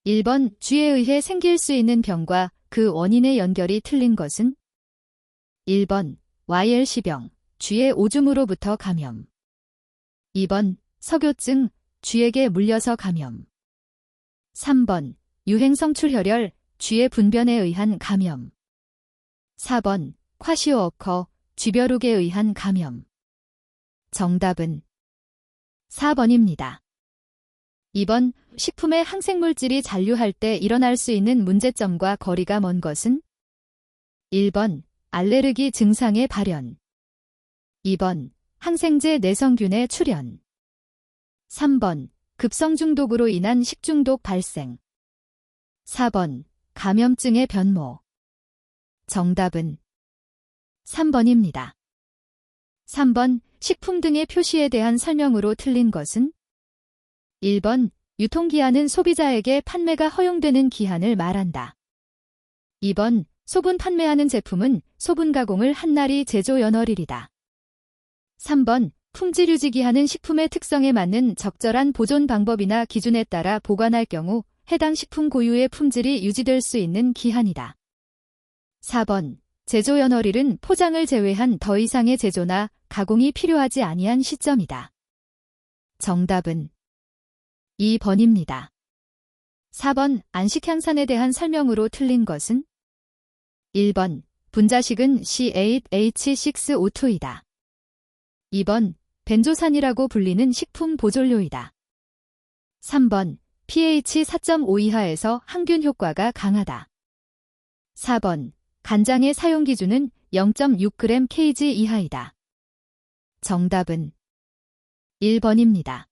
1번 쥐에 의해 생길 수 있는 병과 그 원인의 연결이 틀린 것은? 1번 YLC병, 쥐의 오줌으로부터 감염. 2번 석요증, 쥐에게 물려서 감염. 3번 유행성 출혈열, 쥐의 분변에 의한 감염. 4번 콰시오어커, 쥐벼룩에 의한 감염. 정답은 4번입니다. 2번 식품에 항생물질이 잔류할 때 일어날 수 있는 문제점과 거리가 먼 것은? 1번 알레르기 증상의 발현. 2번 항생제 내성균의 출현. 3번 급성 중독으로 인한 식중독 발생. 4번 감염증의 변모. 정답은 3번입니다. 3번 식품 등의 표시에 대한 설명으로 틀린 것은? 1번 유통기한은 소비자에게 판매가 허용되는 기한을 말한다. 2번 소분 판매하는 제품은 소분 가공을 한 날이 제조 연월일이다. 3번 품질 유지 기한은 식품의 특성에 맞는 적절한 보존 방법이나 기준에 따라 보관할 경우 해당 식품 고유의 품질이 유지될 수 있는 기한이다. 4번 제조 연월일은 포장을 제외한 더 이상의 제조나 가공이 필요하지 아니한 시점이다. 정답은 2번입니다. 4번 안식향산에 대한 설명으로 틀린 것은? 1번 분자식은 C8H6O2이다. 2번 벤조산이라고 불리는 식품 보존료이다. 3번 pH 4.5 이하에서 항균 효과가 강하다. 4번 간장의 사용 기준은 0.6g/kg 이하이다. 정답은 1번입니다.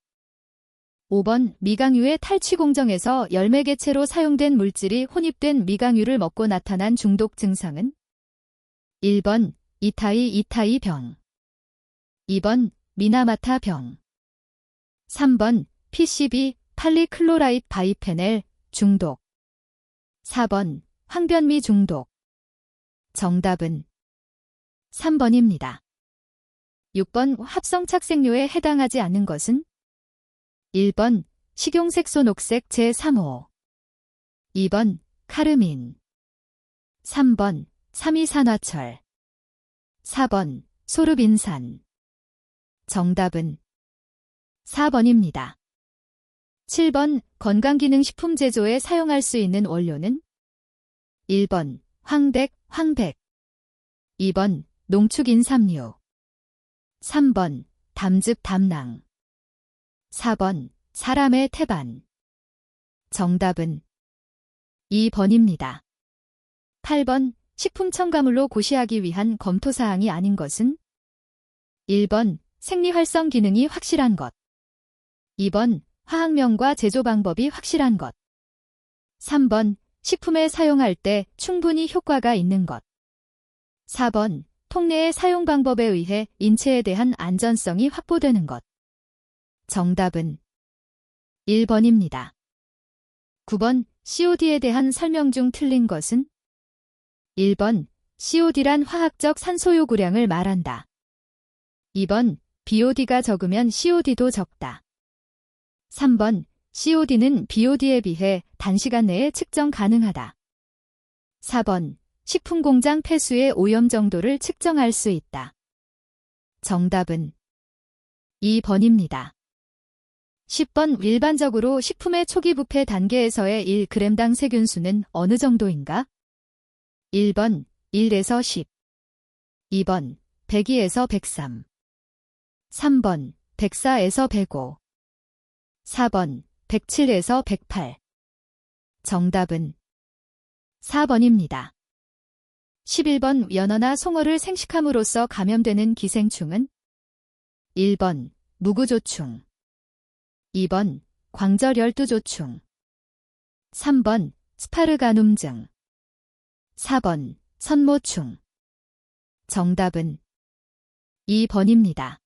5번 미강유의 탈취 공정에서 열매 개체로 사용된 물질이 혼입된 미강유를 먹고 나타난 중독 증상은? 1번 이타이 병. 2번 미나마타 병. 3번 PCB 팔리클로라이드 바이페넬 중독. 4번 황변미 중독. 정답은 3번입니다. 6번 합성착색료에 해당하지 않는 것은? 1번 식용색소 녹색 제3호. 2번 카르민. 3번 삼이산화철. 4번 소르빈산. 정답은 4번입니다. 7번 건강기능식품 제조에 사용할 수 있는 원료는? 1번 황백. 2번 농축인삼류. 3번 담즙. 4번 사람의 태반. 정답은 2번입니다. 8번 식품 첨가물로 고시하기 위한 검토사항이 아닌 것은? 1번 생리활성 기능이 확실한 것. 2번 화학명과 제조 방법이 확실한 것. 3번 식품에 사용할 때 충분히 효과가 있는 것. 4번 통내의 사용 방법에 의해 인체에 대한 안전성이 확보되는 것. 정답은 1번입니다. 9번 COD에 대한 설명 중 틀린 것은? 1번 COD란 화학적 산소 요구량을 말한다. 2번 BOD가 적으면 COD도 적다. 3번 COD는 BOD에 비해 단시간 내에 측정 가능하다. 4번 식품 공장 폐수의 오염 정도를 측정할 수 있다. 정답은 2번입니다. 10번 일반적으로 식품의 초기 부패 단계에서의 1g당 세균수는 어느 정도인가? 1번 1에서 10. 2번 102에서 103. 3번 104에서 105. 4번 107에서 108. 정답은 4번입니다. 11번 연어나 송어를 생식함으로써 감염되는 기생충은? 1번 무구조충. 2번 광절열두조충. 3번 스파르가눔증. 4번 선모충. 정답은 2번입니다.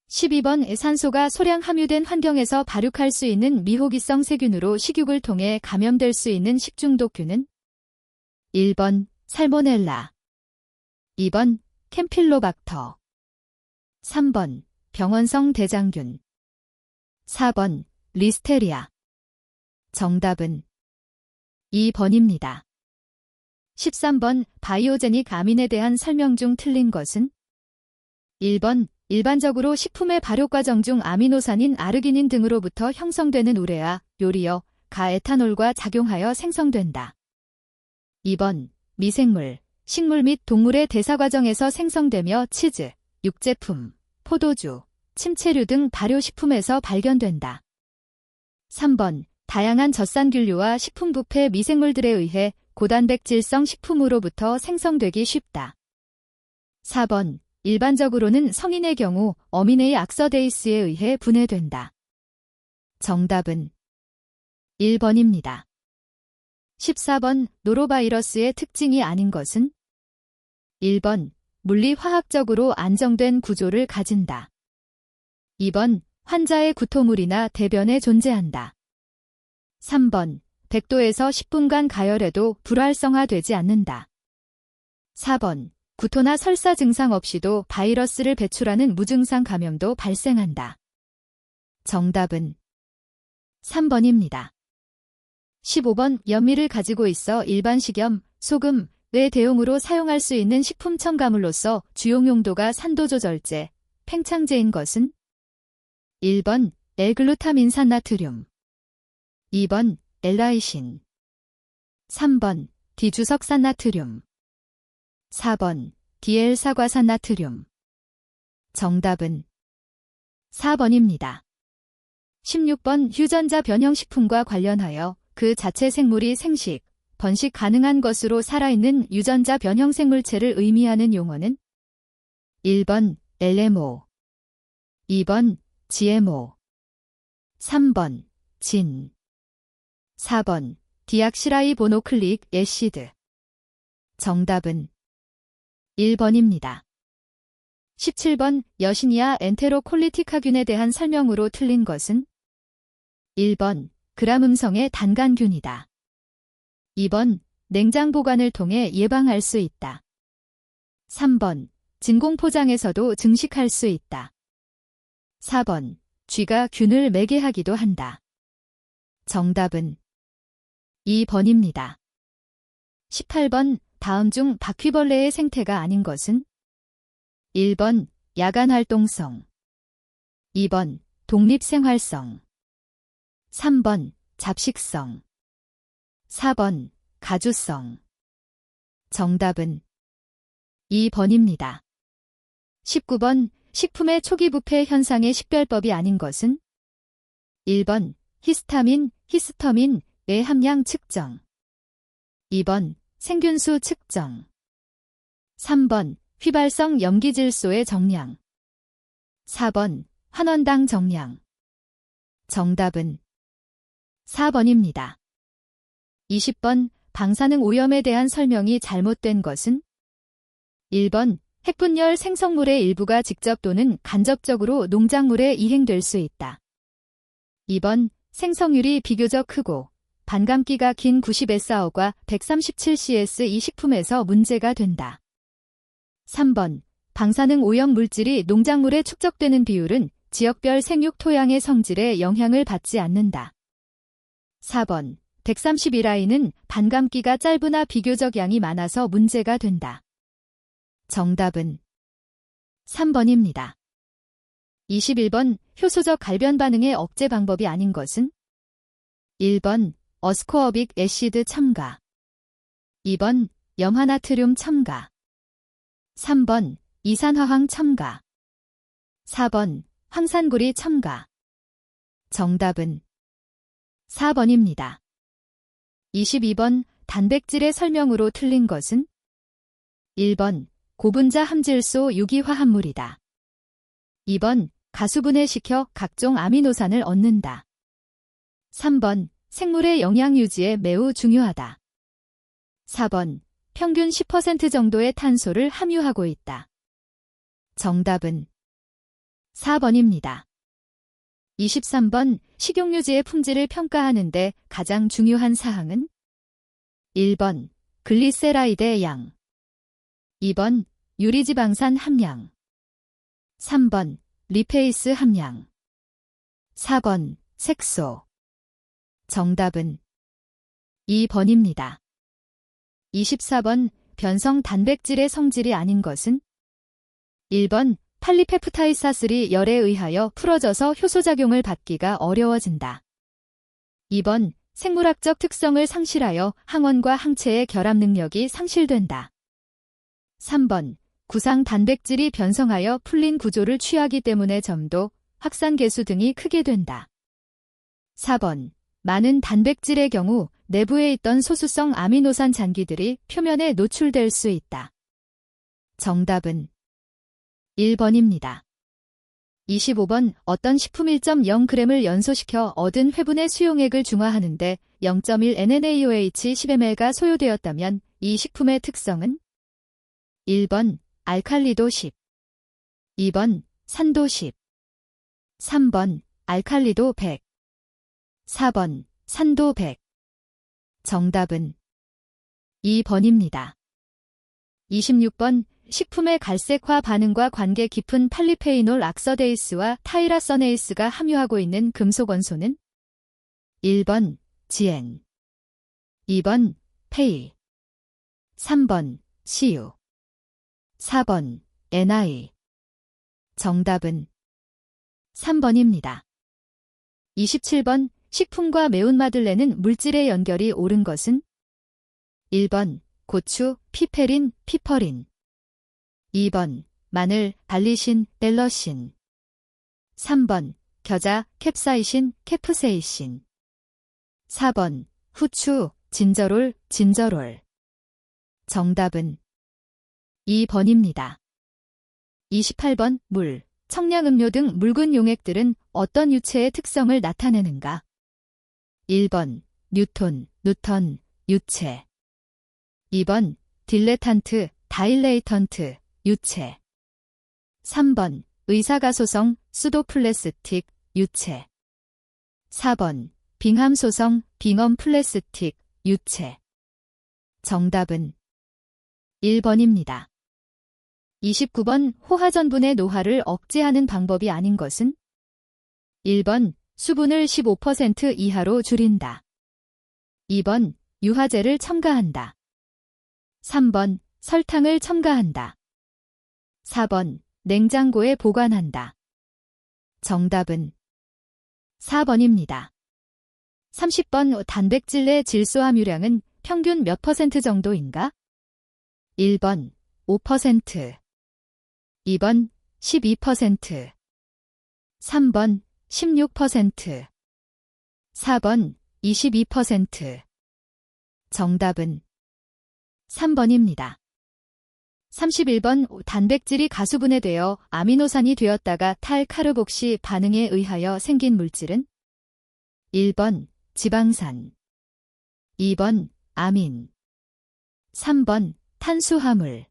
12번 산소가 소량 함유된 환경에서 발육할 수 있는 미호기성 세균으로 식육을 통해 감염될 수 있는 식중독균은? 1번 살모넬라. 2번 캠필로박터. 3번 병원성 대장균. 4번 리스테리아. 정답은 2번입니다. 13번 바이오제닉 아민에 대한 설명 중 틀린 것은? 1번 일반적으로 식품의 발효 과정 중 아미노산인 아르기닌 등으로부터 형성되는 우레아, 요리어, 가에탄올과 작용하여 생성된다. 2번 미생물, 식물 및 동물의 대사 과정에서 생성되며 치즈, 육제품, 포도주, 침체류 등 발효식품에서 발견된다. 3번 다양한 젖산균류와 식품 부패 미생물들에 의해 고단백질성 식품으로부터 생성되기 쉽다. 4번 일반적으로는 성인의 경우 어미네이 악서데이스에 의해 분해된다. 정답은 1번입니다. 14번 노로바이러스의 특징이 아닌 것은? 1번 물리화학적으로 안정된 구조를 가진다. 2번 환자의 구토물이나 대변에 존재한다. 3번 100도에서 10분간 가열해도 불활성화되지 않는다. 4번 구토나 설사 증상 없이도 바이러스를 배출하는 무증상 감염도 발생한다. 정답은 3번입니다. 15번 연미를 가지고 있어 일반 식염, 소금, 뇌 대용으로 사용할 수 있는 식품 첨가물로서 주용 용도가 산도조절제, 팽창제인 것은? 1번 L글루타민산나트륨 2번 엘라이신 3번 디주석산나트륨 4번 디엘사과산나트륨 정답은 4번입니다. 16번 유전자 변형식품과 관련하여 그 자체 생물이 생식, 번식 가능한 것으로 살아있는 유전자 변형 생물체를 의미하는 용어는? 1번 LMO 2번 GMO 3번 진 4번 디악시라이보노클릭 애시드 정답은 1번입니다. 17번 여시니아 엔테로콜리티카균에 대한 설명으로 틀린 것은? 1번 그람음성의 단간균이다. 2번 냉장 보관을 통해 예방할 수 있다. 3번 진공포장에서도 증식할 수 있다. 4번 쥐가 균을 매개하기도 한다. 정답은 2번입니다. 18번 다음 중 바퀴벌레의 생태가 아닌 것은? 1번 야간활동성 2번 독립생활성 3번 잡식성 4번 가주성 정답은 2번입니다. 19번 식품의 초기 부패 현상의 식별법이 아닌 것은? 1번 히스타민, 히스터민의 함량 측정 2번 생균수 측정 3번 휘발성 염기질소의 정량 4번 환원당 정량 정답은 4번입니다. 20번 방사능 오염에 대한 설명이 잘못된 것은? 1번 핵분열 생성물의 일부가 직접 또는 간접적으로 농작물에 이행될 수 있다. 2번 생성률이 비교적 크고 반감기가 긴 90SR과 137CS 이 식품에서 문제가 된다. 3번 방사능 오염 물질이 농작물에 축적되는 비율은 지역별 생육 토양의 성질에 영향을 받지 않는다. 4번 131I는 반감기가 짧으나 비교적 양이 많아서 문제가 된다. 정답은 3번입니다. 21번 효소적 갈변 반응의 억제 방법이 아닌 것은? 1번 어스코어빅 애시드 첨가 2번 염화나트륨 첨가 3번 이산화황 첨가 4번 황산구리 첨가 정답은 4번입니다. 22번 단백질의 설명으로 틀린 것은? 1번 고분자 함질소 유기화합물이다. 2번 가수분해시켜 각종 아미노산을 얻는다. 3번 생물의 영양 유지에 매우 중요하다. 4번 평균 10% 정도의 탄소를 함유하고 있다. 정답은 4번입니다. 23번 식용유지의 품질을 평가하는데 가장 중요한 사항은? 1번 글리세라이드의 양 2번 유리지방산 함량 3번 리페이스 함량 4번 색소 정답은 2번입니다. 24번 변성 단백질의 성질이 아닌 것은 1번 팔리페프타이사슬이 열에 의하여 풀어져서 효소작용을 받기가 어려워진다. 2번 생물학적 특성을 상실하여 항원과 항체의 결합 능력이 상실된다. 3번 구상 단백질이 변성하여 풀린 구조를 취하기 때문에 점도, 확산 계수 등이 크게 된다. 4번 많은 단백질의 경우 내부에 있던 소수성 아미노산 잔기들이 표면에 노출될 수 있다. 정답은 1번입니다. 25번 어떤 식품 1.0g을 연소시켜 얻은 회분의 수용액을 중화하는데 0.1 NaOH 10ml가 소요되었다면 이 식품의 특성은 1번 알칼리도 10, 2번 산도 10, 3번 알칼리도 100, 4번 산도 100. 정답은 2번입니다. 26번 식품의 갈색화 반응과 관계 깊은 팔리페이놀 악서데이스와 타이라서네이스가 함유하고 있는 금속 원소는 1번 지엔, 2번 페이, 3번 CU, 4번 NI. 정답은 3번입니다. 27번 식품과 매운맛을 내는 물질의 연결이 옳은 것은 1번 고추, 피페린, 피퍼린, 2번 마늘, 발리신, 벨러신, 3번 겨자, 캡사이신, 케프세이신, 4번 후추, 진저롤, 진저롤. 정답은 2번입니다. 28번 물, 청량음료 등 묽은 용액들은 어떤 유체의 특성을 나타내는가? 1번 뉴톤, 누턴, 유체, 2번 딜레탄트, 다일레이턴트, 유체, 3번 의사가소성, 수도플레스틱, 유체, 4번 빙함소성, 빙엄플레스틱, 유체. 정답은 1번입니다. 29번 호화전분의 노화를 억제하는 방법이 아닌 것은 1번 수분을 15% 이하로 줄인다. 2번 유화제를 첨가한다. 3번 설탕을 첨가한다. 4번 냉장고에 보관한다. 정답은 4번입니다. 30번 단백질 내 질소 함유량은 평균 몇 퍼센트 정도인가? 1번 5%, 2번 12%, 3번 16%, 4번 22%. 정답은 3번입니다. 31번 단백질이 가수분해되어 아미노산이 되었다가 탈카르복시 반응에 의하여 생긴 물질은 1번 지방산, 2번 아민, 3번 탄수화물,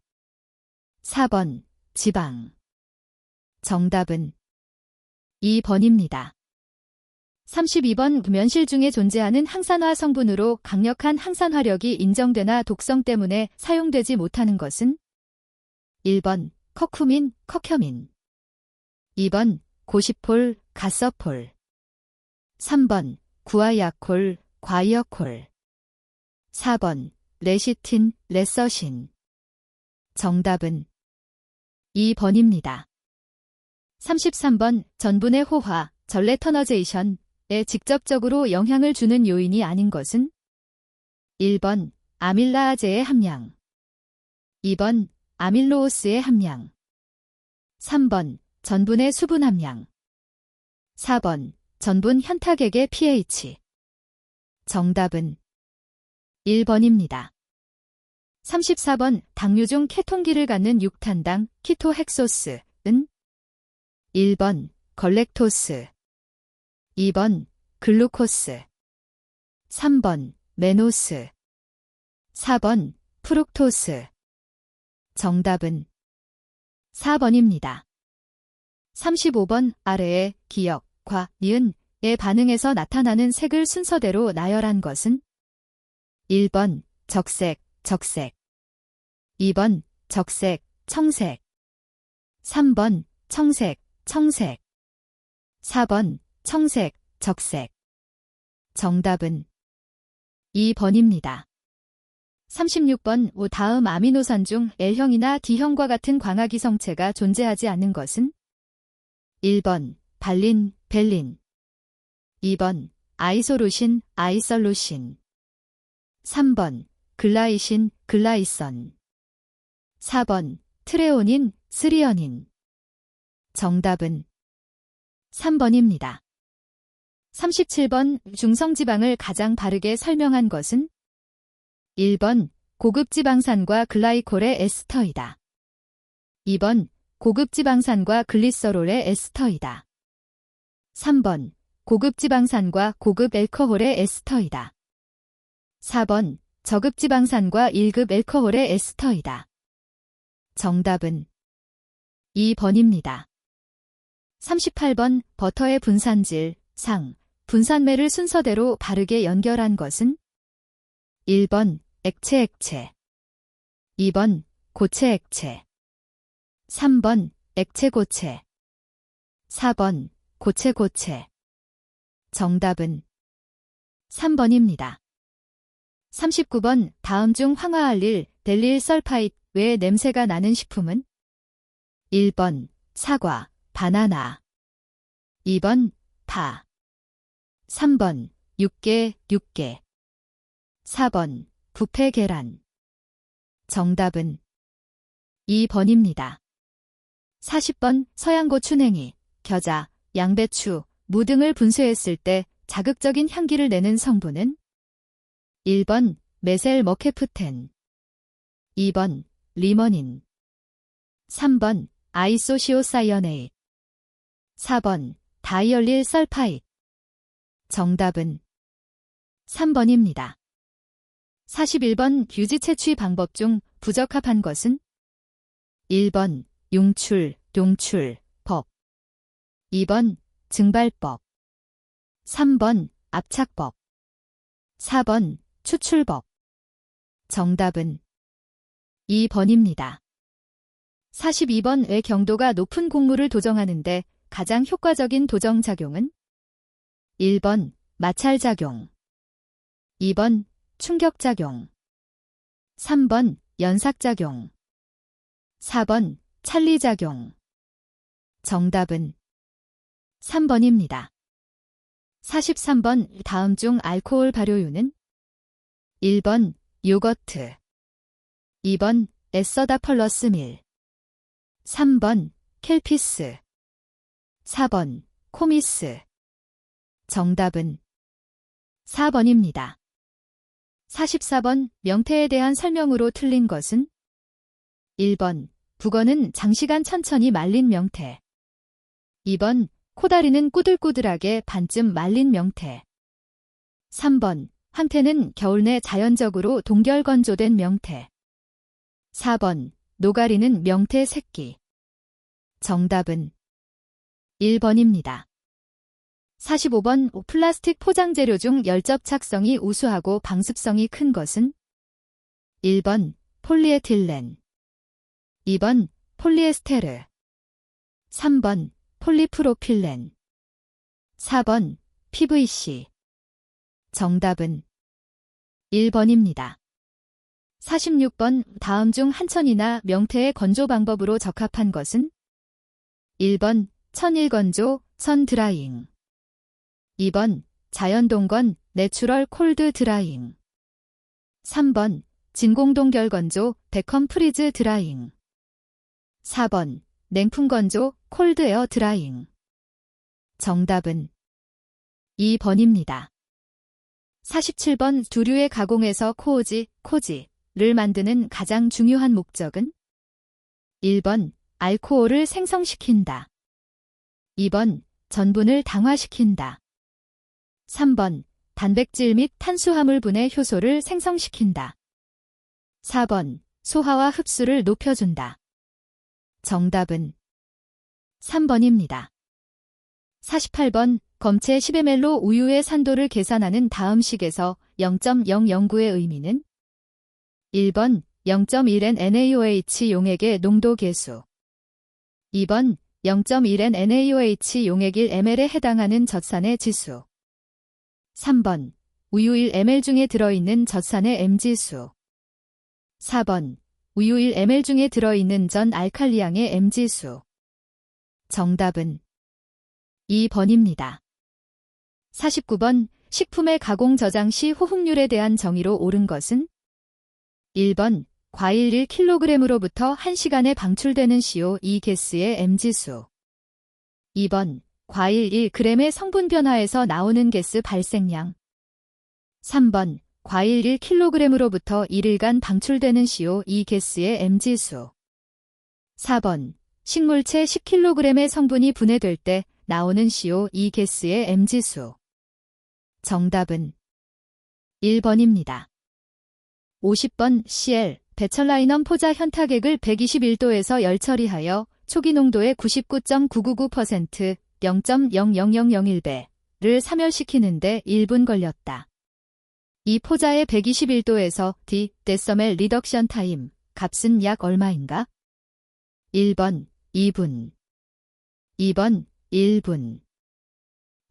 4번 지방. 정답은 2번입니다. 32번 면실 중에 존재하는 항산화 성분으로 강력한 항산화력이 인정되나 독성 때문에 사용되지 못하는 것은 1번 커큐민, 커큐민, 2번 고시폴, 가서폴, 3번 구아야콜, 과이어콜, 4번 레시틴, 레서신. 정답은 2번입니다. 33번 전분의 호화, 전레터너제이션에 직접적으로 영향을 주는 요인이 아닌 것은 1번 아밀라아제의 함량, 2번 아밀로오스의 함량, 3번 전분의 수분 함량, 4번 전분 현타객의 pH. 정답은 1번입니다. 34번 당류 중 케톤기를 갖는 6탄당 키토헥소스은 1번 걸렉토스, 2번 글루코스, 3번 메노스, 4번 프룩토스. 정답은 4번입니다. 35번 아래의 기역, 과, 니은의 반응에서 나타나는 색을 순서대로 나열한 것은 1번 적색, 적색, 2번 적색, 청색, 3번 청색, 청색, 4번 청색, 적색. 정답은 2번입니다. 36번 다음 아미노산 중 L형이나 D형과 같은 광화기성체가 존재하지 않는 것은? 1번 발린, 벨린. 2번 아이소루신, 아이설루신. 3번 글라이신, 글라이선. 4번 트레오닌, 스리어닌. 정답은 3번입니다. 37번 중성지방을 가장 바르게 설명한 것은? 1번 고급지방산과 글라이콜의 에스터이다. 2번 고급지방산과 글리서롤의 에스터이다. 3번 고급지방산과 고급 알코올의 에스터이다. 4번 저급지방산과 1급 알코올의 에스터이다. 정답은 2번입니다. 38번 버터의 분산질, 상, 분산매를 순서대로 바르게 연결한 것은? 1번 액체, 2번 고체, 액체. 3번 액체, 고체. 4번 고체, 고체. 정답은 3번입니다. 39번 다음 중 황화알릴, 델릴 설파잇 외에 냄새가 나는 식품은? 1번 사과, 바나나. 2번 파. 3번 육개, 4번 부패 계란. 정답은 2번입니다. 40번 서양고추냉이, 겨자, 양배추, 무 등을 분쇄했을 때 자극적인 향기를 내는 성분은? 1번 메셀머케프텐. 2번 리머닌. 3번 아이소시오사이어네이트. 4번 다이얼릴 설파잇. 정답은 3번입니다. 41번 규지 채취 방법 중 부적합한 것은? 1번 용출, 법. 2번 증발법. 3번 압착법. 4번 추출법. 정답은 2번입니다. 42번 의 경도가 높은 곡물을 도정하는데 가장 효과적인 도정작용은? 1번 마찰작용. 2번 충격작용. 3번 연삭작용. 4번 찰리작용. 정답은 3번입니다. 43번 다음 중 알코올 발효유는? 1번 요거트. 2번 에서다펄러스 밀. 3번 켈피스. 4번 코미스. 정답은 4번입니다. 44번 명태에 대한 설명으로 틀린 것은? 1번 북어는 장시간 천천히 말린 명태. 2번 코다리는 꾸들꾸들하게 반쯤 말린 명태. 3번 황태는 겨울 내 자연적으로 동결 건조된 명태. 4번 노가리는 명태 새끼. 정답은 1번입니다. 45번 플라스틱 포장재료 중 열접착성이 우수하고 방습성이 큰 것은? 1번 폴리에틸렌. 2번 폴리에스테르. 3번 폴리프로필렌. 4번 PVC. 정답은 1번입니다. 46번 다음 중 한천이나 명태의 건조 방법으로 적합한 것은? 1번 천일건조, 천드라잉. 2번 자연동건, 내추럴 콜드 드라잉. 3번 진공동결건조, 데컴프리즈 드라잉. 4번 냉풍건조, 콜드에어 드라잉. 정답은 2번입니다. 47번 두류의 가공에서 코지를 만드는 가장 중요한 목적은? 1번 알코올을 생성시킨다. 2번 전분을 당화시킨다. 3번 단백질 및 탄수화물분해 효소를 생성시킨다. 4번 소화와 흡수를 높여준다. 정답은 3번입니다. 48번 검체 10ml로 우유의 산도를 계산하는 다음 식에서 0.009의 의미는? 1번 0.1N-NaOH 용액의 농도 계수. 2번 0.1N-NaOH 용액 1ml에 해당하는 젖산의 지수. 3번 우유 1ml 중에 들어있는 젖산의 m지수. 4번 우유 1ml 중에 들어있는 전 알칼리양의 m지수. 정답은 2번입니다. 49번 식품의 가공 저장 시 호흡률에 대한 정의로 옳은 것은 1번 과일 1kg으로부터 1시간에 방출되는 CO2 가스의 m지수. 2번 과일 1g의 성분 변화에서 나오는 가스 발생량. 3번 과일 1kg으로부터 1일간 방출되는 CO2 가스의 m지수. 4번 식물체 10kg의 성분이 분해될 때 나오는 CO2 가스의 m지수. 정답은 1번입니다. 50번 CL 베철라이넘 포자 현타객을 121도에서 열처리하여 초기 농도의 99.999% 0.00001배를 사멸시키는데 1분 걸렸다. 이 포자의 121도에서 데서멜 리덕션 타임 값은 약 얼마인가? 1번 2분, 2번 1분,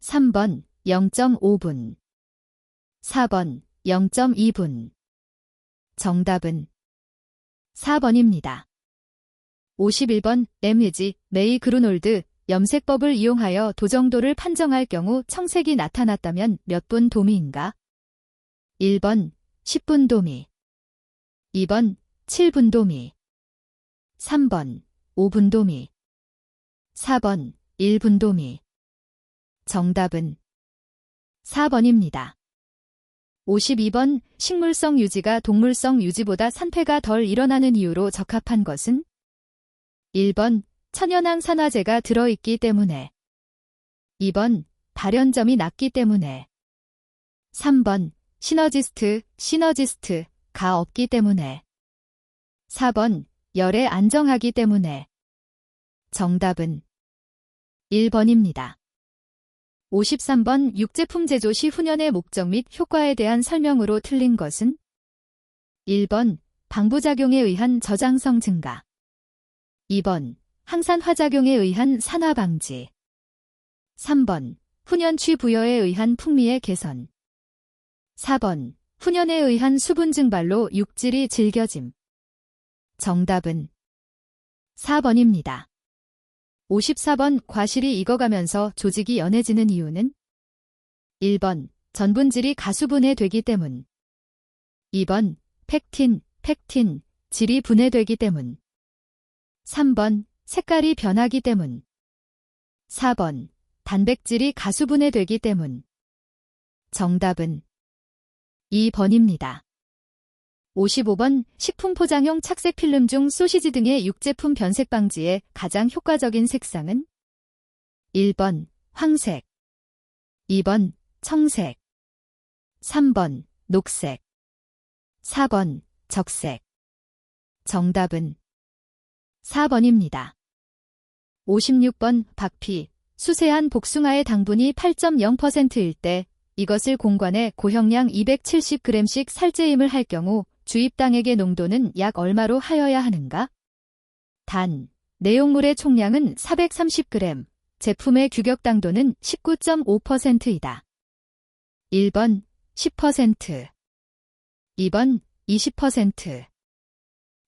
3번 0.5분, 4번 0.2분. 정답은 4번입니다. 51번 MG 메이 그루놀드 염색법을 이용하여 도정도를 판정할 경우 청색이 나타났다면 몇 분 도미인가? 1번 10분 도미, 2번 7분 도미, 3번 5분 도미, 4번 1분 도미. 정답은 4번입니다. 52번 식물성 유지가 동물성 유지보다 산패가 덜 일어나는 이유로 적합한 것은 1번 천연항산화제가 들어있기 때문에, 2번 발연점이 낮기 때문에, 3번 시너지스트가 없기 때문에, 4번 열에 안정하기 때문에. 정답은 1번입니다. 53번 육제품 제조 시 훈연의 목적 및 효과에 대한 설명으로 틀린 것은 1번 방부작용에 의한 저장성 증가, 2번 항산화작용에 의한 산화 방지, 3번 훈연취 부여에 의한 풍미의 개선, 4번 훈연에 의한 수분 증발로 육질이 질겨짐. 정답은 4번입니다. 54번 과실이 익어가면서 조직이 연해지는 이유는 1번 전분질이 가수분해되기 때문, 2번 팩틴, 질이 분해되기 때문, 3번 색깔이 변하기 때문, 4번 단백질이 가수분해되기 때문. 정답은 2번입니다. 55번 식품 포장용 착색 필름 중 소시지 등의 육제품 변색 방지에 가장 효과적인 색상은 1번 황색, 2번 청색, 3번 녹색, 4번 적색. 정답은 4번입니다. 56번 박피 수세한 복숭아의 당분이 8.0%일 때 이것을 공관에 고형량 270g씩 살제임을 할 경우 주입당액의 농도는 약 얼마로 하여야 하는가? 단, 내용물의 총량은 430g, 제품의 규격 당도는 19.5%이다. 1번 10%, 2번 20%,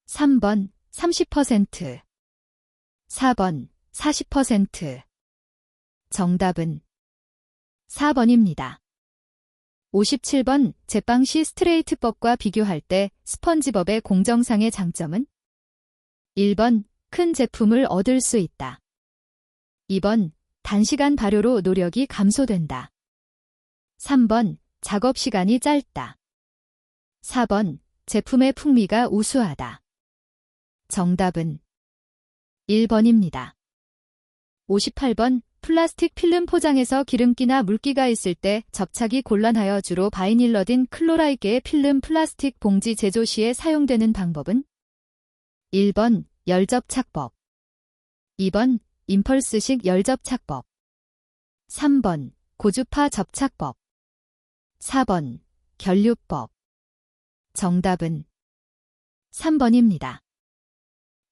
3번 30%, 4번 40%. 정답은 4번입니다. 57번 제빵 시 스트레이트법과 비교할 때 스펀지법의 공정상의 장점은 1번 큰 제품을 얻을 수 있다. 2번 단시간 발효로 노력이 감소된다. 3번 작업 시간이 짧다. 4번 제품의 풍미가 우수하다. 정답은 1번입니다. 58번 플라스틱 필름 포장에서 기름기나 물기가 있을 때 접착이 곤란하여 주로 바이닐러딘 클로라이드의 필름 플라스틱 봉지 제조 시에 사용되는 방법은 1번 열접착법, 2번 임펄스식 열접착법, 3번 고주파 접착법, 4번 결류법. 정답은 3번입니다.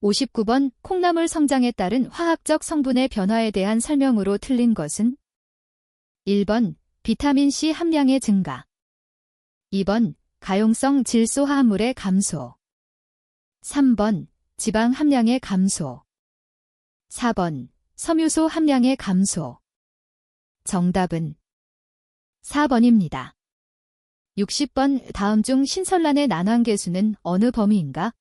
59번 콩나물 성장에 따른 화학적 성분의 변화에 대한 설명으로 틀린 것은 1번 비타민C 함량의 증가, 2번 가용성 질소 화합물의 감소. 3번 지방 함량의 감소. 4번 섬유소 함량의 감소. 정답은 4번입니다. 60번 다음 중 신설란의 난환계수는 어느 범위인가?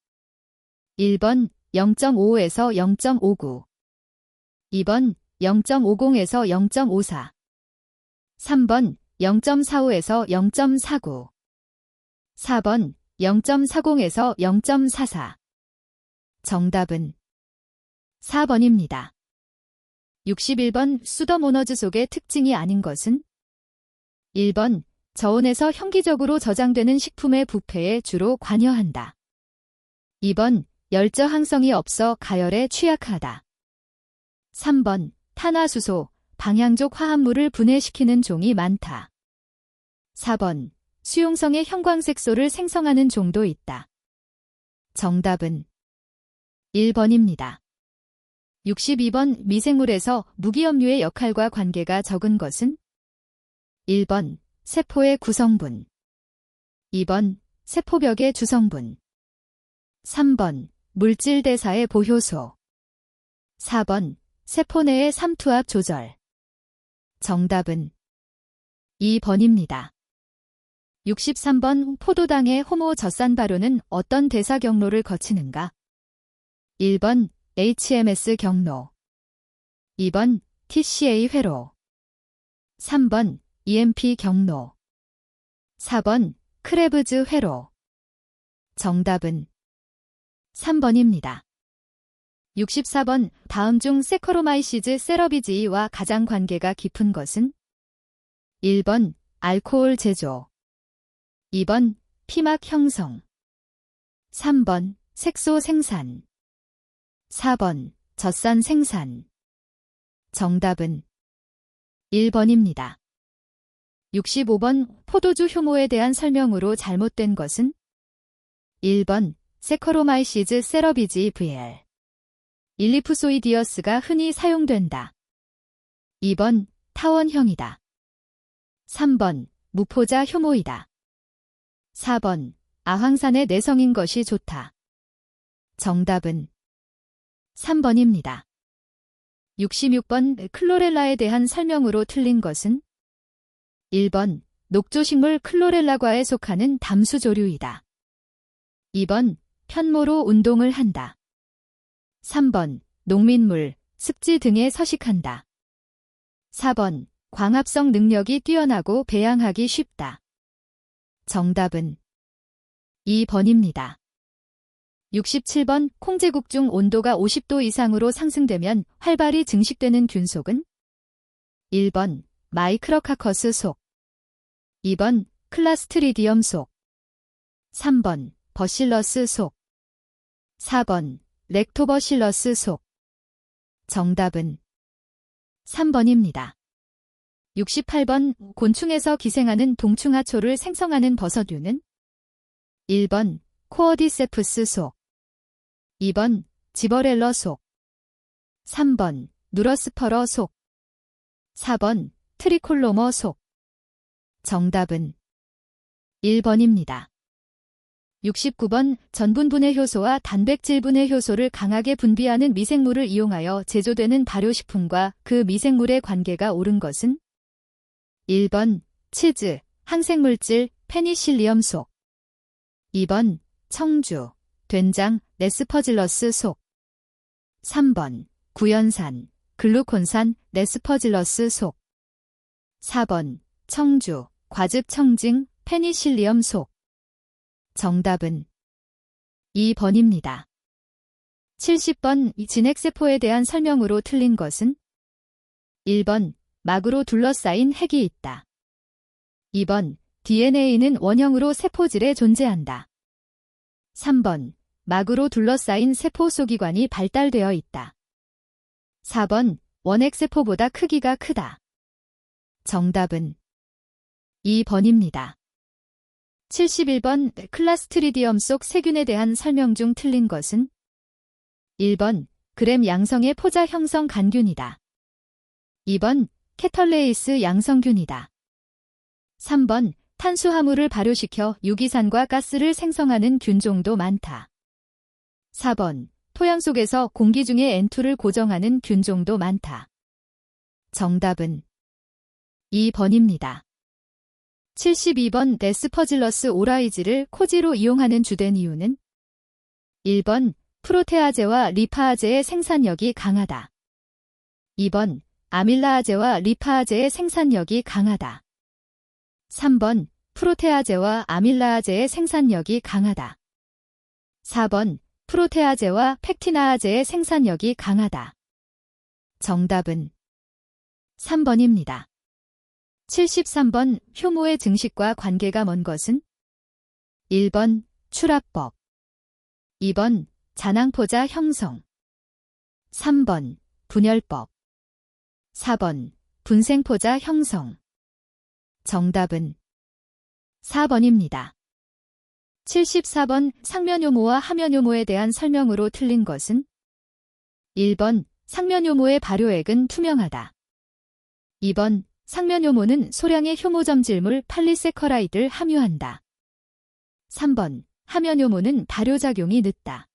1번 0.55에서 0.59. 2번 0.50에서 0.54. 3번 0.45에서 0.49. 4번 0.40에서 0.44. 정답은 4번입니다. 61번 수더모너즈 속의 특징이 아닌 것은? 1번 저온에서 형기적으로 저장되는 식품의 부패에 주로 관여한다. 2번 열저항성이 없어 가열에 취약하다. 3번 탄화수소, 방향족 화합물을 분해시키는 종이 많다. 4번 수용성의 형광색소를 생성하는 종도 있다. 정답은 1번입니다. 62번 미생물에서 무기염류의 역할과 관계가 적은 것은? 1번 세포의 구성분. 2번 세포벽의 주성분. 3번 물질 대사의 보효소. 4번 세포 내의 삼투압 조절. 정답은 2번입니다. 63번 포도당의 호모 젖산 발효는 어떤 대사 경로를 거치는가? 1번 HMS 경로. 2번 TCA 회로. 3번 EMP 경로. 4번 크레브즈 회로. 정답은 3번입니다. 64번 다음 중 세커로마이시즈 세러비지이와 가장 관계가 깊은 것은? 1번 알코올 제조. 2번 피막 형성. 3번 색소 생산. 4번 젖산 생산. 정답은 1번입니다. 65번 포도주 효모에 대한 설명으로 잘못된 것은? 1번 세커로마이시즈 세러비지 VL. 일리프소이디어스가 흔히 사용된다. 2번 타원형이다. 3번 무포자 효모이다. 4번 아황산의 내성인 것이 좋다. 정답은 3번입니다. 66번 클로렐라에 대한 설명으로 틀린 것은? 1번 녹조식물 클로렐라과에 속하는 담수조류이다. 2번 편모로 운동을 한다. 3번 농민물, 습지 등에 서식한다. 4번 광합성 능력이 뛰어나고 배양하기 쉽다. 정답은 2번입니다. 67번 콩제국 중 온도가 50도 이상으로 상승되면 활발히 증식되는 균속은? 1번 마이크로카커스 속. 2번 클라스트리디엄 속. 3번 버실러스 속. 4번 렉토버실러스 속. 정답은 3번입니다. 68번 곤충에서 기생하는 동충하초를 생성하는 버섯류는? 1번 코어디세프스 속. 2번 지버렐러 속. 3번 누러스퍼러 속. 4번 트리콜로머 속. 정답은 1번입니다. 69번 전분분해 효소와 단백질 분해 효소를 강하게 분비하는 미생물을 이용하여 제조되는 발효식품과 그 미생물의 관계가 옳은 것은? 1번 치즈, 항생물질, 페니실리엄 속. 2번 청주, 된장, 네스퍼질러스 속. 3번 구연산, 글루콘산, 네스퍼질러스 속. 4번 청주, 과즙 청증, 페니실리엄 속. 정답은 2번입니다. 70번 진핵세포에 대한 설명으로 틀린 것은? 1번 막으로 둘러싸인 핵이 있다. 2번 DNA는 원형으로 세포질에 존재한다. 3번 막으로 둘러싸인 세포 소기관이 발달되어 있다. 4번 원핵세포보다 크기가 크다. 정답은 2번입니다. 71번 클라스트리디엄 속 세균에 대한 설명 중 틀린 것은? 1번 그램 양성의 포자 형성 간균이다. 2번 케털레이스 양성균이다. 3번 탄수화물을 발효시켜 유기산과 가스를 생성하는 균종도 많다. 4번. 토양 속에서 공기 중에 N2를 고정하는 균종도 많다. 정답은 2번입니다. 72번 데스퍼질러스 오라이즈를 코지로 이용하는 주된 이유는 1번. 프로테아제와 리파아제의 생산력이 강하다. 2번. 아밀라아제와 리파아제의 생산력이 강하다. 3번. 프로테아제와 아밀라아제의 생산력이 강하다. 4번. 프로테아제와 펙티나아제의 생산력이 강하다. 정답은 3번입니다. 73번. 효모의 증식과 관계가 먼 것은 1번. 출합법 2번. 잔항포자 형성 3번. 분열법 4번. 분생포자 형성 정답은 4번입니다. 74번. 상면효모와 하면효모에 대한 설명으로 틀린 것은 1번. 상면효모의 발효액은 투명하다. 2번. 상면효모는 소량의 효모점질물 팔리세커라이드를 함유한다. 3번. 하면효모는 발효작용이 늦다.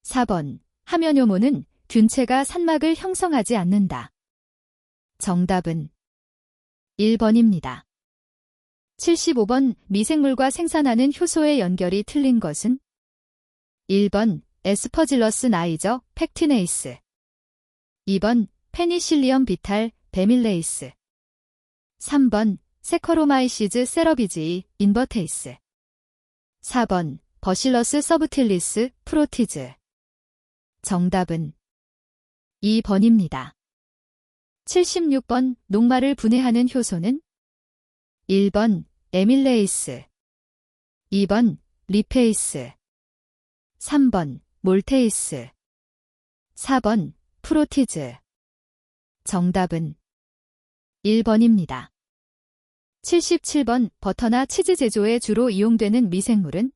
4번. 하면효모는 균체가 산막을 형성하지 않는다. 정답은 1번입니다. 75번. 미생물과 생산하는 효소의 연결이 틀린 것은 1번. 에스퍼질러스 나이저 팩티네이스 2번. 페니실리엄 비탈 베밀레이스 3번. 세커로마이시즈 세러비지이 인버테이스 4번. 버실러스 서브틸리스 프로티즈 정답은 2번입니다. 76번. 녹말을 분해하는 효소는 1번. 에밀레이스 2번. 리페이스 3번. 몰테이스 4번. 프로티즈 정답은 1번입니다. 77번. 버터나 치즈 제조에 주로 이용되는 미생물은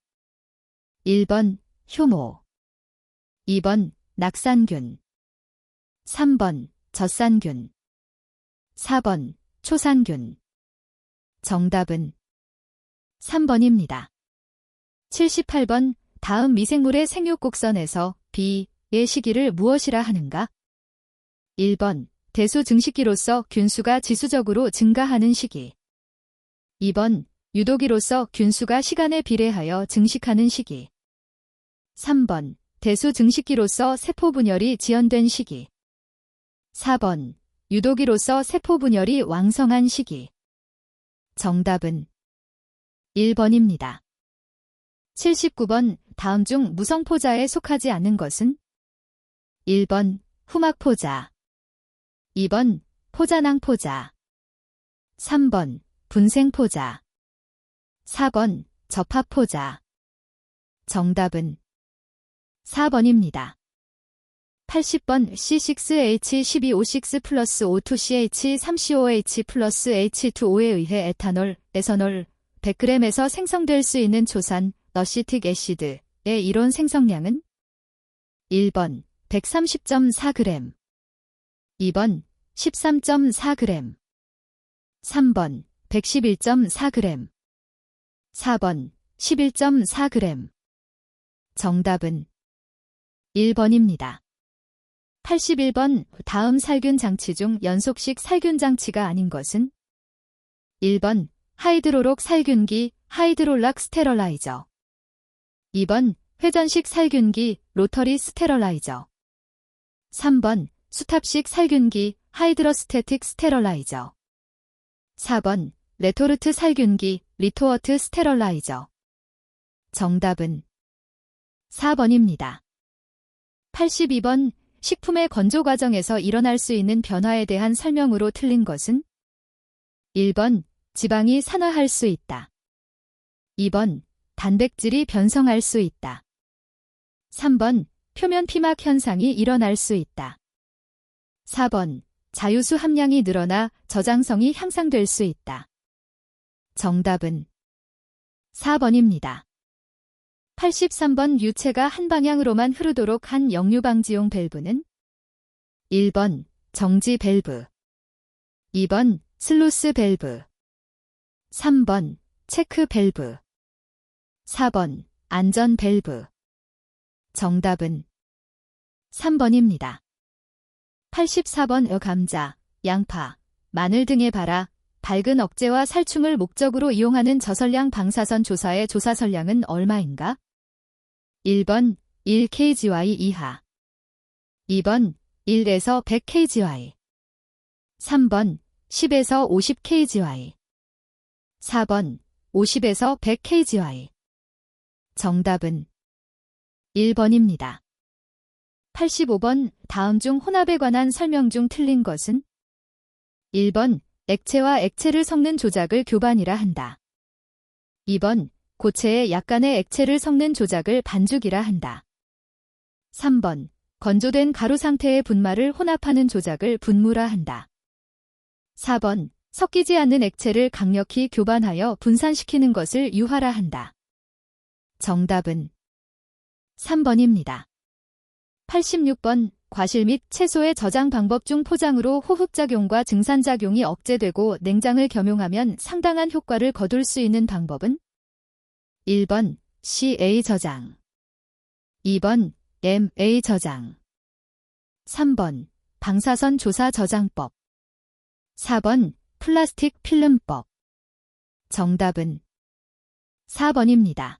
1번. 효모 2번. 낙산균 3번. 젖산균 4번. 초산균 정답은 3번입니다. 78번. 다음 미생물의 생육곡선에서 B의 시기를 무엇이라 하는가? 1번. 대수 증식기로서 균수가 지수적으로 증가하는 시기 2번. 유도기로서 균수가 시간에 비례하여 증식하는 시기 3번. 대수 증식기로서 세포 분열이 지연된 시기 4번. 유도기로서 세포 분열이 왕성한 시기 정답은 1번입니다. 79번. 다음 중 무성포자에 속하지 않은 것은 1번. 후막포자 2번. 포자낭포자 3번. 분생포자 4번. 접합포자 정답은 4번입니다. 80번. C6H12O6 플러스 O2CH 3COH 플러스 H2O에 의해 에탄올, 에서놀 100g에서 생성될 수 있는 초산, 너시틱 애시드의 이론 생성량은 1번. 130.4g 2번. 13.4g 3번. 111.4g 4번. 11.4g 정답은 1번입니다. 81번. 다음 살균 장치 중 연속식 살균 장치가 아닌 것은 1번. 하이드로록 살균기 하이드롤락 스테럴라이저 2번. 회전식 살균기 로터리 스테럴라이저 3번. 수탑식 살균기 하이드러스태틱 스테럴라이저 4번. 레토르트 살균기 리토어트 스테럴라이저 정답은 4번입니다. 82번. 식품의 건조 과정에서 일어날 수 있는 변화에 대한 설명으로 틀린 것은 1번. 지방이 산화할 수 있다. 2번. 단백질이 변성할 수 있다. 3번. 표면 피막 현상이 일어날 수 있다. 4번. 자유수 함량이 늘어나 저장성이 향상될 수 있다. 정답은 4번입니다. 83번. 유체가 한 방향으로만 흐르도록 한 역류방지용 밸브는 1번. 정지 밸브 2번. 슬루스 밸브 3번. 체크 밸브. 4번 안전 밸브. 정답은 3번입니다. 84번 감자, 양파, 마늘 등에 발아 밝은 억제와 살충을 목적으로 이용하는 저설량 방사선 조사의 조사설량은 얼마인가? 1번 1kgy 이하. 2번 1에서 100kgy. 3번 10에서 50kgy. 4번 50에서 100kgy. 정답은 1번입니다. 85번 다음 중 혼합에 관한 설명 중 틀린 것은? 1번 액체와 액체를 섞는 조작을 교반이라 한다. 2번 고체에 약간의 액체를 섞는 조작을 반죽이라 한다. 3번 건조된 가루 상태의 분말을 혼합하는 조작을 분무라 한다. 4번 섞이지 않는 액체를 강력히 교반하여 분산시키는 것을 유화라 한다. 정답은 3번입니다. 86번 과실 및 채소의 저장 방법 중 포장으로 호흡작용과 증산작용이 억제되고 냉장을 겸용하면 상당한 효과를 거둘 수 있는 방법은? 1번 CA 저장. 2번 MA 저장. 3번 방사선 조사 저장법. 4번 플라스틱 필름법. 정답은 4번입니다.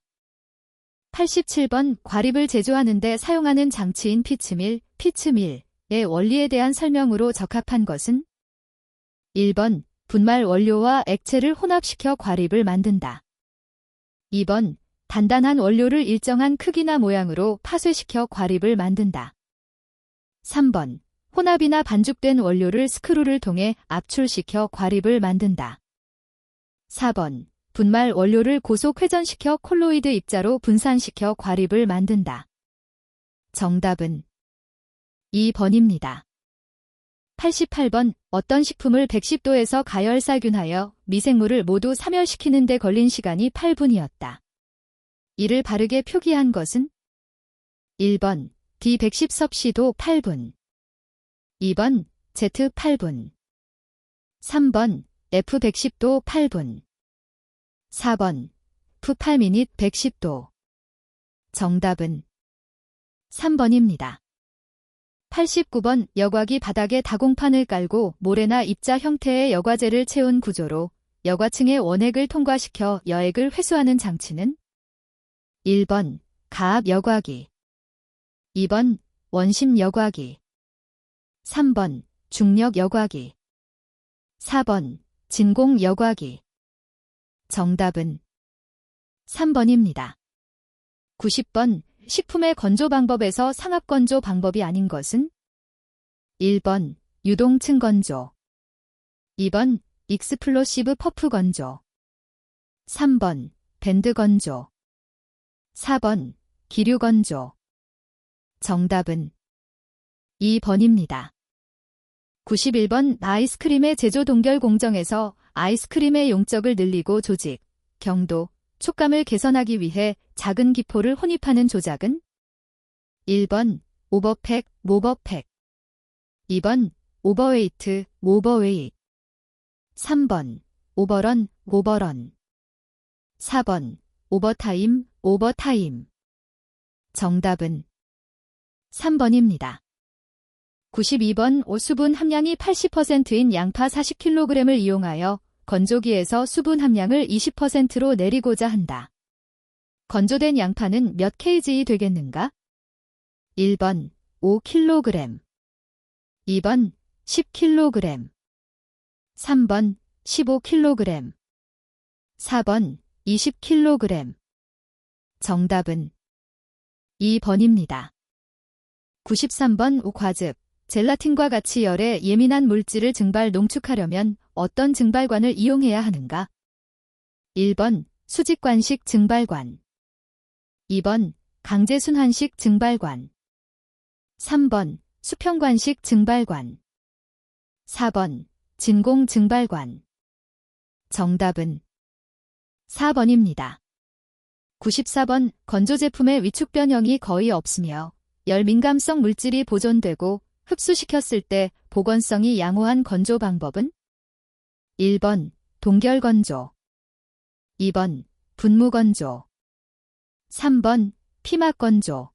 87번 과립을 제조하는 데 사용하는 장치인 피츠밀의 원리에 대한 설명으로 적합한 것은? 1번 분말 원료와 액체를 혼합시켜 과립을 만든다. 2번 단단한 원료를 일정한 크기나 모양으로 파쇄시켜 과립을 만든다. 3번 혼합이나 반죽된 원료를 스크루를 통해 압출시켜 과립을 만든다. 4번 분말 원료를 고속 회전시켜 콜로이드 입자로 분산시켜 과립을 만든다. 정답은 2번입니다. 88번 어떤 식품을 110도에서 가열살균하여 미생물을 모두 사멸시키는 데 걸린 시간이 8분이었다. 이를 바르게 표기한 것은? 1번 D110 섭씨도 8분. 2번 Z 8분. 3번 F110도 8분. 4번 F8미닛 110도. 정답은 3번입니다. 89번 여과기 바닥에 다공판을 깔고 모래나 입자 형태의 여과제를 채운 구조로 여과층의 원액을 통과시켜 여액을 회수하는 장치는? 1번 가압 여과기. 2번 원심 여과기. 3번 중력 여과기. 4번 진공 여과기. 정답은 3번입니다. 90번 식품의 건조 방법에서 상압 건조 방법이 아닌 것은? 1번 유동층 건조. 2번 익스플로시브 퍼프 건조. 3번 밴드 건조. 4번 기류 건조. 정답은 2번입니다. 91번 아이스크림의 제조 동결 공정에서 아이스크림의 용적을 늘리고 조직, 경도, 촉감을 개선하기 위해 작은 기포를 혼입하는 조작은? 1번 오버팩, 모버팩. 2번 오버웨이트, 모버웨이트. 3번 오버런, 모버런. 4번 오버타임, 오버타임. 정답은 3번입니다. 92번 수분 함량이 80%인 양파 40kg을 이용하여 건조기에서 수분 함량을 20%로 내리고자 한다. 건조된 양파는 몇 kg 되겠는가? 1번 5kg. 2번 10kg. 3번 15kg. 4번 20kg. 정답은 2번입니다. 93번 과즙. 젤라틴과 같이 열에 예민한 물질을 증발 농축하려면 어떤 증발관을 이용해야 하는가? 1번 수직관식 증발관. 2번 강제순환식 증발관. 3번 수평관식 증발관. 4번 진공 증발관. 정답은 4번입니다. 94번 건조 제품의 위축 변형이 거의 없으며 열 민감성 물질이 보존되고 흡수시켰을 때 복원성이 양호한 건조 방법은? 1번 동결 건조. 2번 분무건조. 3번 피막건조.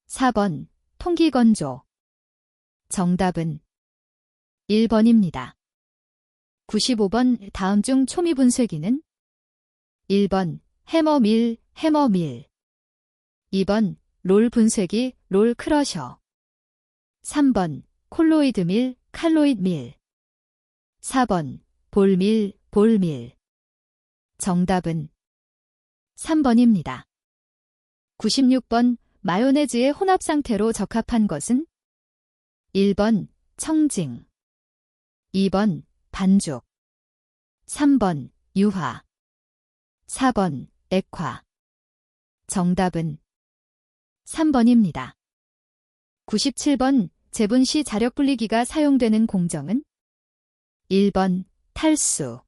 4번 통기건조. 정답은 1번입니다. 95번 다음 중 초미분쇄기는 1번 해머밀, 해머밀. 2번 롤 분쇄기, 롤 크러셔. 3번 콜로이드밀, 칼로이드밀. 4번 볼밀, 볼밀. 정답은 3번입니다. 96번 마요네즈의 혼합 상태로 적합한 것은 1번 청증. 2번 반죽. 3번 유화. 4번 액화. 정답은 3번입니다. 97번 제분 시 자력 분리기가 사용되는 공정은 1번 탈수.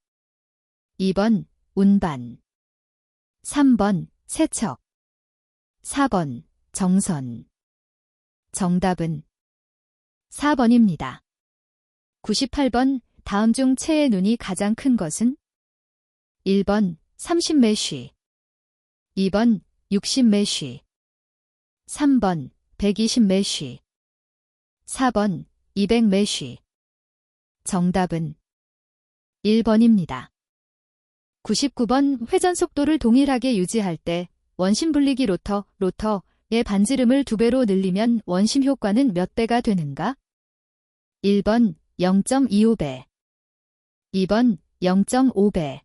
2번 운반. 3번 세척. 4번 정선. 정답은 4번입니다. 98번 다음 중 체의 눈이 가장 큰 것은 1번 30메쉬. 2번 60메쉬. 3번 120메쉬. 4번 200메쉬. 정답은 1번입니다. 99번 회전 속도를 동일하게 유지할 때 원심 분리기 로터의 반지름을 2배로 늘리면 원심 효과는 몇 배가 되는가? 1번 0.25배. 2번 0.5배.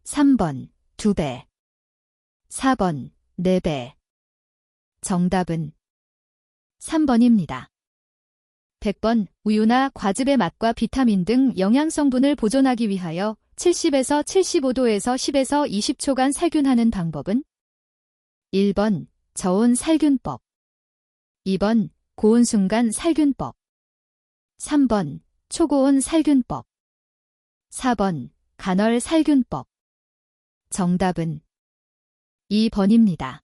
3번 2배. 4번 4배. 정답은 3번입니다. 100번 우유나 과즙의 맛과 비타민 등 영양성분을 보존하기 위하여 70에서 75도에서 10에서 20초간 살균하는 방법은 1번 저온 살균법. 2번 고온 순간 살균법. 3번 초고온 살균법. 4번 간헐 살균법. 정답은 2번입니다.